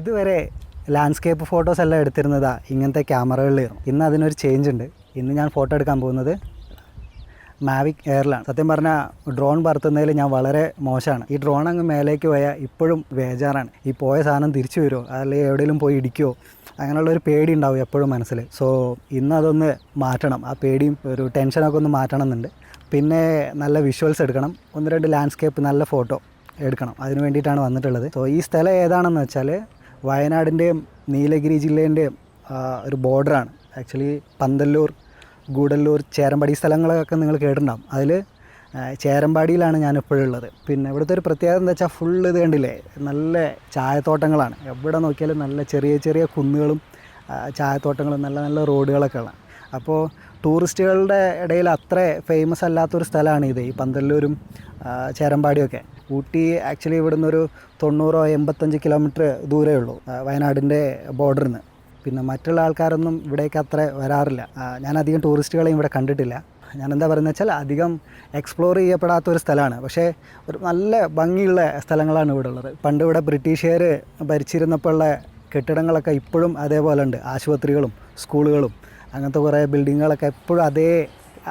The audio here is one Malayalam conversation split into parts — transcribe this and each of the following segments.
ഇതുവരെ ലാൻഡ്സ്കേപ്പ് ഫോട്ടോസ് എല്ലാം എടുത്തിരുന്നതാ ഇങ്ങനത്തെ ക്യാമറകളിലായിരുന്നു. ഇന്ന് അതിനൊരു ചേഞ്ച് ഉണ്ട്. ഇന്ന് ഞാൻ ഫോട്ടോ എടുക്കാൻ പോകുന്നത് മാവിക് എയറിലാണ്. സത്യം പറഞ്ഞാൽ ഡ്രോൺ പറത്തുന്നതിൽ ഞാൻ വളരെ മോശമാണ്. ഈ ഡ്രോൺ അങ്ങ് മേലേക്ക് പോയാൽ ഇപ്പോഴും ബേജാറാണ്. ഈ പോയ സാധനം തിരിച്ചു വരുമോ അല്ലെങ്കിൽ എവിടെയെങ്കിലും പോയി ഇടിക്കുമോ അങ്ങനെയുള്ളൊരു പേടി ഉണ്ടാവും എപ്പോഴും മനസ്സിൽ. സോ ഇന്ന് അതൊന്ന് മാറ്റണം. ആ പേടിയും ഒരു ടെൻഷനൊക്കെ ഒന്ന് മാറ്റണം എന്നുണ്ട്. പിന്നെ നല്ല വിഷ്വൽസ് എടുക്കണം, 1-2 ലാൻഡ്സ്കേപ്പ് നല്ല ഫോട്ടോ എടുക്കണം. അതിന് വേണ്ടിയിട്ടാണ് വന്നിട്ടുള്ളത്. സോ ഈ സ്ഥലം ഏതാണെന്ന് വെച്ചാൽ വയനാടിൻ്റെയും നീലഗിരി ജില്ലേൻ്റെയും ഒരു ബോർഡറാണ്. ആക്ച്വലി പന്തല്ലൂർ, ഗൂഡല്ലൂർ, ചേരമ്പാടി സ്ഥലങ്ങളൊക്കെ നിങ്ങൾ കേട്ടിട്ടുണ്ടാകും. അതിൽ ചേരമ്പാടിയിലാണ് ഞാനിപ്പോഴും ഉള്ളത്. പിന്നെ ഇവിടുത്തെ ഒരു പ്രത്യേകത എന്താ വെച്ചാൽ ഫുള്ള് ഇത് കണ്ടില്ലേ, നല്ല ചായത്തോട്ടങ്ങളാണ്. എവിടെ നോക്കിയാലും നല്ല ചെറിയ ചെറിയ കുന്നുകളും ചായത്തോട്ടങ്ങളും നല്ല നല്ല റോഡുകളൊക്കെ ഉള്ള. അപ്പോൾ ടൂറിസ്റ്റുകളുടെ ഇടയിൽ അത്ര ഫേമസ് അല്ലാത്തൊരു സ്ഥലമാണ് ഇത്, ഈ പന്തല്ലൂരും ചേരമ്പാടിയൊക്കെ. ഊട്ടി ആക്ച്വലി ഇവിടുന്ന് ഒരു 90-85 കിലോമീറ്റർ ദൂരമേ ഉള്ളൂ വയനാടിൻ്റെ ബോർഡറിൽ നിന്ന്. പിന്നെ മറ്റുള്ള ആൾക്കാരൊന്നും ഇവിടേക്ക് അത്ര വരാറില്ല. ഞാനധികം ടൂറിസ്റ്റുകളെയും ഇവിടെ കണ്ടിട്ടില്ല. ഞാനെന്താ പറയുന്നത് വെച്ചാൽ അധികം എക്സ്പ്ലോർ ചെയ്യപ്പെടാത്തൊരു സ്ഥലമാണ്. പക്ഷേ ഒരു നല്ല ഭംഗിയുള്ള സ്ഥലങ്ങളാണ് ഇവിടെ ഉള്ളത്. പണ്ട് ഇവിടെ ബ്രിട്ടീഷുകാർ ഭരിച്ചിരുന്നപ്പോഴുള്ള കെട്ടിടങ്ങളൊക്കെ ഇപ്പോഴും അതേപോലെ ഉണ്ട്. ആശുപത്രികളും സ്കൂളുകളും അങ്ങനത്തെ കുറേ ബിൽഡിങ്ങുകളൊക്കെ എപ്പോഴും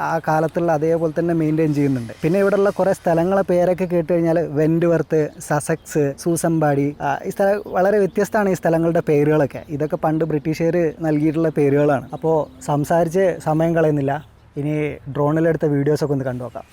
ആ കാലത്തുള്ള അതേപോലെ തന്നെ മെയിൻറ്റെയിൻ ചെയ്യുന്നുണ്ട്. പിന്നെ ഇവിടെയുള്ള കുറേ സ്ഥലങ്ങളെ പേരൊക്കെ കേട്ട് കഴിഞ്ഞാൽ വെൻറ്റ്വർത്ത്, സസെക്സ്, സൂസമ്പാടി, ഈ സ്ഥലം വളരെ വ്യത്യസ്തമാണ്. ഈ സ്ഥലങ്ങളുടെ പേരുകളൊക്കെ ഇതൊക്കെ പണ്ട് ബ്രിട്ടീഷുകാർ നൽകിയിട്ടുള്ള പേരുകളാണ്. അപ്പോൾ സംസാരിച്ച് സമയം കളയുന്നില്ല, ഇനി ഡ്രോണിലെടുത്ത വീഡിയോസൊക്കെ ഒന്ന് കണ്ടു നോക്കാം.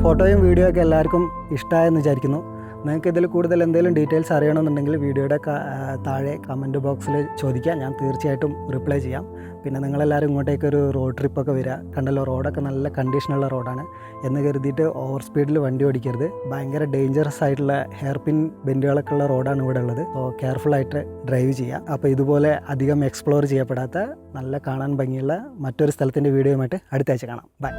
ഫോട്ടോയും വീഡിയോ ഒക്കെ എല്ലാവർക്കും ഇഷ്ടമായെന്ന് വിചാരിക്കുന്നു. നിങ്ങൾക്ക് ഇതിൽ കൂടുതൽ എന്തെങ്കിലും ഡീറ്റെയിൽസ് അറിയണമെന്നുണ്ടെങ്കിൽ വീഡിയോയുടെ താഴെ കമൻറ്റ് ബോക്സിൽ ചോദിക്കുക, ഞാൻ തീർച്ചയായിട്ടും റിപ്ലൈ ചെയ്യാം. പിന്നെ നിങ്ങളെല്ലാവരും ഇങ്ങോട്ടേക്കൊരു റോഡ് ട്രിപ്പൊക്കെ വരിക. കണ്ടല്ലോ, റോഡൊക്കെ നല്ല കണ്ടീഷനുള്ള റോഡാണ് എന്ന് കരുതിയിട്ട് ഓവർ സ്പീഡിൽ വണ്ടി ഓടിക്കരുത്. ഭയങ്കര ഡേഞ്ചറസ് ആയിട്ടുള്ള ഹെയർ പിൻ ബെൻഡുകളൊക്കെ ഉള്ള റോഡാണ് ഇവിടെ ഉള്ളത്. സോ കെയർഫുള്ളായിട്ട് ഡ്രൈവ് ചെയ്യുക. അപ്പോൾ ഇതുപോലെ അധികം എക്സ്പ്ലോർ ചെയ്യപ്പെടാത്ത നല്ല കാണാൻ ഭംഗിയുള്ള മറ്റൊരു സ്ഥലത്തിൻ്റെ വീഡിയോയുമായിട്ട് അടുത്ത ആഴ്ച കാണാം. ബൈ.